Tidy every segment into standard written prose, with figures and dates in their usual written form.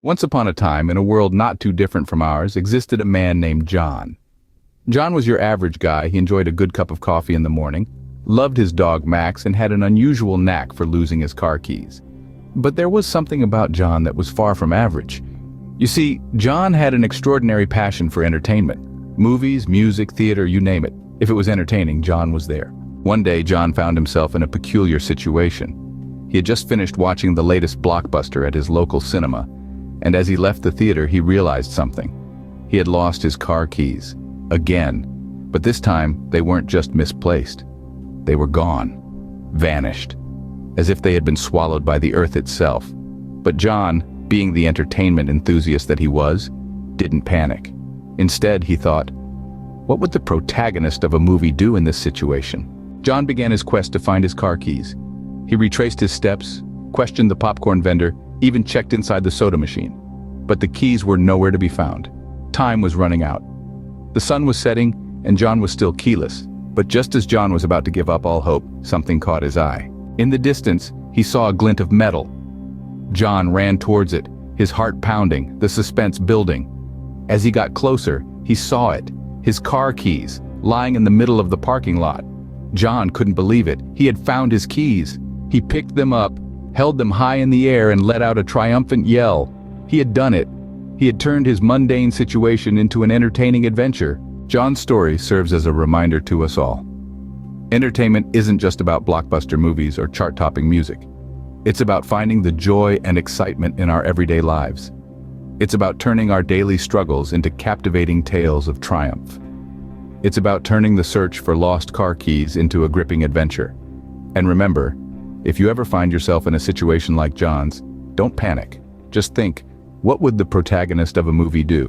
Once upon a time, in a world not too different from ours, existed a man named John. John was your average guy. He enjoyed a good cup of coffee in the morning, loved his dog Max, and had an unusual knack for losing his car keys. But there was something about John that was far from average. You see, John had an extraordinary passion for entertainment. Movies, music, theater, you name it. If it was entertaining, John was there. One day, John found himself in a peculiar situation. He had just finished watching the latest blockbuster at his local cinema, and as he left the theater, he realized something. He had lost his car keys. Again. But this time, they weren't just misplaced. They were gone. Vanished. As if they had been swallowed by the earth itself. But John, being the entertainment enthusiast that he was, didn't panic. Instead, he thought, what would the protagonist of a movie do in this situation? John began his quest to find his car keys. He retraced his steps, questioned the popcorn vendor, even checked inside the soda machine. But the keys were nowhere to be found. Time was running out. The sun was setting, and John was still keyless. But just as John was about to give up all hope, something caught his eye. In the distance, he saw a glint of metal. John ran towards it, his heart pounding, the suspense building. As he got closer, he saw it, his car keys, lying in the middle of the parking lot. John couldn't believe it. He had found his keys. He picked them up, held them high in the air, and let out a triumphant yell. He had done it. He had turned his mundane situation into an entertaining adventure. John's story serves as a reminder to us all. Entertainment isn't just about blockbuster movies or chart-topping music. It's about finding the joy and excitement in our everyday lives. It's about turning our daily struggles into captivating tales of triumph. It's about turning the search for lost car keys into a gripping adventure. And remember, if you ever find yourself in a situation like John's, don't panic. Just think, what would the protagonist of a movie do?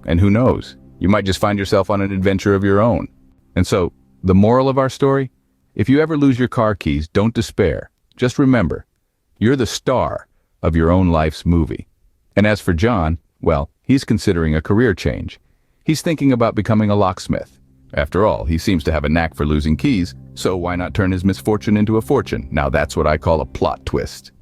And who knows, you might just find yourself on an adventure of your own. And so, the moral of our story? If you ever lose your car keys, don't despair. Just remember, you're the star of your own life's movie. And as for John, well, he's considering a career change. He's thinking about becoming a locksmith. After all, he seems to have a knack for losing keys, so why not turn his misfortune into a fortune? Now that's what I call a plot twist.